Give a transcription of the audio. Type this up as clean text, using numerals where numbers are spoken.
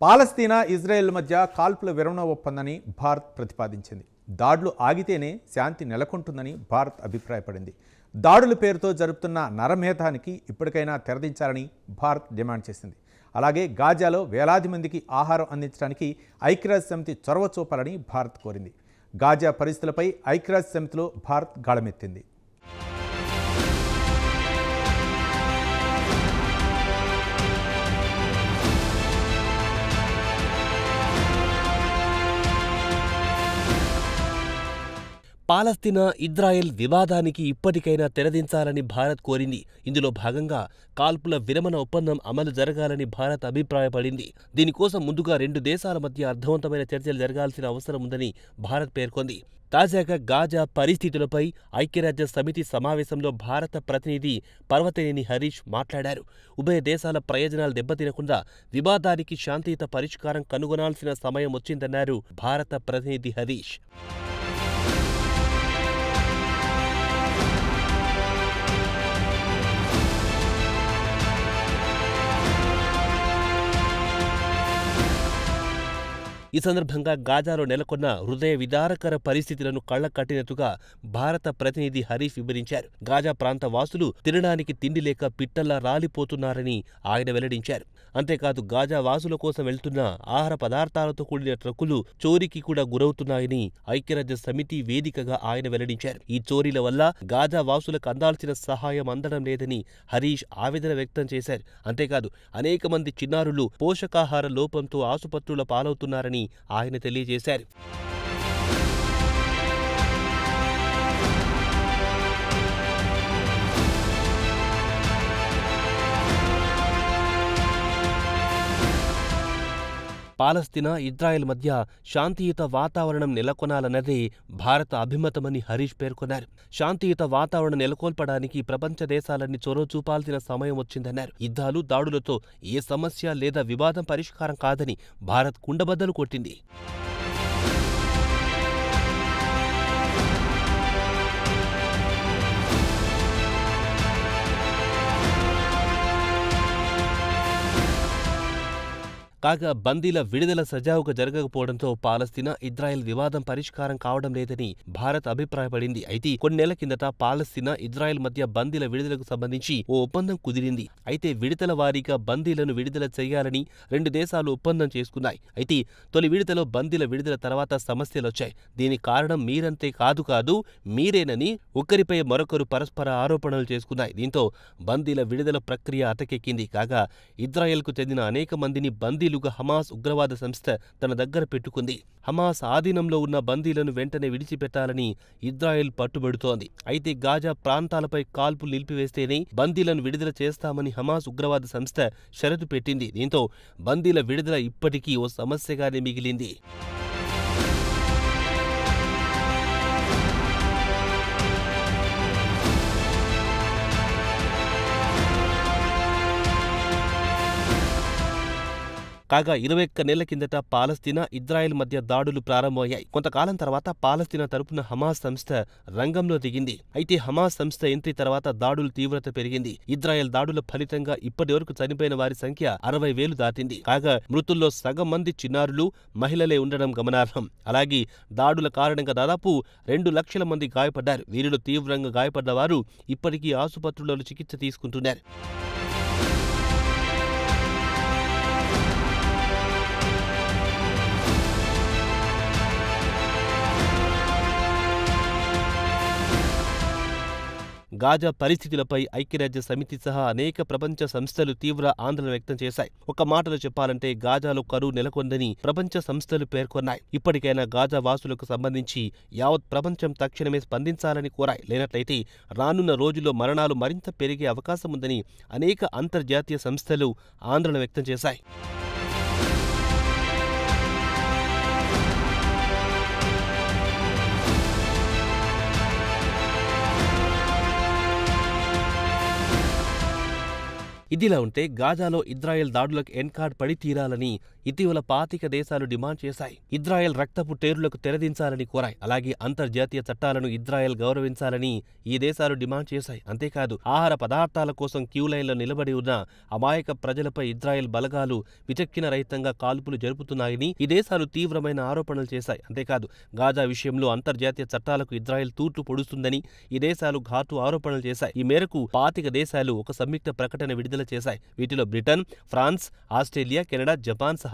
పాలస్తీనా Israel మధ్య కాల్పుల విరమణ ఒప్పందాన్ని భారత్ ప్రతిపాదించింది. దాడులు ఆగితేనే శాంతి నెలకొంటుందని భారత్ అభిప్రాయపడింది. దాడుల పేరుతో జరుపుతున్న నరమేధానికి ఇప్పటికైనా తెరదించాలని భారత్ డిమాండ్ చేసింది. అలాగే గాజాలో వేలాది మందికి ఆహారం అందించడానికి ఐక్యరాజ్య సమితి చొరవ చూపాలని భారత్ కోరింది. గాజా పరిస్థితులపై ఐక్యరాజ్య సమితిలో భారత్ గళమెత్తింది. పాలస్తీనా ఇజ్రాయెల్ వివాదానికి ఇప్పటికైనా తెరదించాలని భారత్ కోరింది. ఇందులో భాగంగా కాల్పుల విరమణ ఒప్పందం అమలు జరగాలని భారత్ అభిప్రాయపడింది. దీనికోసం ముందుగా రెండు దేశాల మధ్య అర్థవంతమైన చర్చలు జరగాల్సిన అవసరం ఉందని భారత్ పేర్కొంది. తాజాగా గాజా పరిస్థితులపై ఐక్యరాజ్య సమితి సమావేశంలో భారత ప్రతినిధి పర్వతనేని హరీష్ మాట్లాడారు. ఉభయ దేశాల ప్రయోజనాలు దెబ్బతినకుండా వివాదానికి శాంతియుత పరిష్కారం కనుగొనాల్సిన సమయం వచ్చిందన్నారు భారత ప్రతినిధి హరీష్. ఈ సందర్భంగా గాజాలో నెలకొన్న హృదయ విదారకర పరిస్థితులను కళ్లకట్టినట్టుగా భారత ప్రతినిధి హరీష్ వివరించారు. గాజా ప్రాంత వాసులు తినడానికి తిండి లేక పిట్టల్లా రాలిపోతున్నారని ఆయన వెల్లడించారు. అంతేకాదు గాజా వాసుల కోసం వెళ్తున్న ఆహార పదార్థాలతో కూడిన ట్రక్కులు చోరీకి కూడా గురవుతున్నాయని ఐక్యరాజ్య సమితి వేదికగా ఆయన వెల్లడించారు. ఈ చోరీల వల్ల గాజా వాసులకు అందాల్సిన సహాయం అందడం లేదని హరీష్ ఆవేదన వ్యక్తం చేశారు. అంతేకాదు అనేక మంది చిన్నారులు పోషకాహార లోపంతో ఆసుపత్రుల పాలవుతున్నారని ఆయన తెలియజేశారు. పాలస్తీనా ఇజ్రాయెల్ మధ్య శాంతియుత వాతావరణం నెలకొనాలన్నదే భారత అభిమతమని హరీష్ పేర్కొన్నారు. శాంతియుత వాతావరణం నెలకొల్పడానికి ప్రపంచ దేశాలన్నీ చొరవ చూపాల్సిన సమయం వచ్చిందన్నారు. యుద్ధాలు దాడులతో ఏ సమస్య లేదా వివాదం పరిష్కారం కాదని భారత్ కుండబద్దలు కొట్టింది. కాగా బందీల విడుదల సజావుగా జరగకపోవడంతో పాలస్తీనా ఇజ్రాయెల్ వివాదం పరిష్కారం కావడం లేదని భారత్ అభిప్రాయపడింది. అయితే కొన్ని నెలల కిందట పాలస్తీనా ఇజ్రాయెల్ మధ్య బందీల విడుదలకు సంబంధించి ఓ ఒప్పందం కుదిరింది. అయితే విడతల వారీగా బందీలను విడుదల చేయాలని రెండు దేశాలు ఒప్పందం చేసుకున్నాయి. అయితే తొలి విడతలో బందీల విడుదల తర్వాత సమస్యలొచ్చాయి. దీనికి కారణం మీరంతే కాదు మీరేనని ఒకరిపై మరొకరు పరస్పర ఆరోపణలు చేసుకున్నాయి. దీంతో బందీల విడుదల ప్రక్రియ అటకెక్కింది. కాగా ఇజ్రాయెల్కు చెందిన అనేక మందిని బందీలుగా హమాస్ ఉగ్రవాద సంస్థ తన దగ్గర పెట్టుకుంది. హమాస్ ఆధీనంలో ఉన్న బందీలను వెంటనే విడిచిపెట్టాలని ఇజ్రాయెల్ పట్టుబడుతోంది. అయితే గాజా ప్రాంతాలపై కాల్పులు నిలిపివేస్తేనే బందీలను విడుదల చేస్తామని హమాస్ ఉగ్రవాద సంస్థ షరతు పెట్టింది. దీంతో బందీల విడుదల ఇప్పటికీ ఓ సమస్యగానే మిగిలింది. కాగా 21 నెలల కిందట పాలస్తీనా ఇజ్రాయెల్ మధ్య దాడులు ప్రారంభమయ్యాయి. కొంతకాలం తర్వాత పాలస్తీనా తరపున హమాస్ సంస్థ రంగంలో దిగింది. అయితే హమాస్ సంస్థ ఎంట్రీ తర్వాత దాడుల తీవ్రత పెరిగింది. ఇజ్రాయెల్ దాడుల ఫలితంగా ఇప్పటివరకు చనిపోయిన వారి సంఖ్య 60,000 దాటింది. కాగా మృతుల్లో సగం మంది చిన్నారులు, మహిళలే ఉండడం గమనార్హం. అలాగే దాడుల కారణంగా దాదాపు 2 లక్షల మంది గాయపడ్డారు. వీరిలో తీవ్రంగా గాయపడ్డ వారు ఇప్పటికీ ఆసుపత్రులలో చికిత్స తీసుకుంటున్నారు. గాజా పరిస్థితులపై ఐక్యరాజ్య సమితి సహా అనేక ప్రపంచ సంస్థలు తీవ్ర ఆందోళన వ్యక్తం చేశాయి. ఒక మాటలో చెప్పాలంటే గాజాలో కరువు నెలకొందని ప్రపంచ సంస్థలు పేర్కొన్నాయి. ఇప్పటికైనా గాజా వాసులకు సంబంధించి యావత్ ప్రపంచం తక్షణమే స్పందించాలని కోరాయి. లేనట్లయితే రానున్న రోజుల్లో మరణాలు మరింత పెరిగే అవకాశం ఉందని అనేక అంతర్జాతీయ సంస్థలు ఆందోళన వ్యక్తం చేశాయి. ఇదిలా ఉంటే గాజాలో ఇజ్రాయెల్ దాడులకు ఎన్కాడ్ పడి తీరాలని ఇటీవల 25 దేశాలు డిమాండ్ చేశాయి. ఇజ్రాయెల్ రక్తపు టేరులకు తెరదించాలని కోరాయి. అలాగే అంతర్జాతీయ చట్టాలను ఇజ్రాయెల్ గౌరవించాలని ఈ దేశాలు డిమాండ్ చేశాయి. అంతేకాదు ఆహార పదార్థాల కోసం క్యూలైన్లో నిలబడి ఉన్న అమాయక ప్రజలపై ఇజ్రాయెల్ బలగాలు విచక్షణ రహితంగా కాల్పులు జరుపుతున్నాయని ఈ దేశాలు తీవ్రమైన ఆరోపణలు చేశాయి. అంతేకాదు గాజా విషయంలో అంతర్జాతీయ చట్టాలకు ఇజ్రాయెల్ తూట్లు పొడుస్తుందని ఈ దేశాలు ఘాటు ఆరోపణలు చేశాయి. ఈ మేరకు 25 దేశాలు ఒక సంయుక్త ప్రకటన విడుదల చేశాయి. వీటిలో Britain, France, Australia, Canada, Japan సహా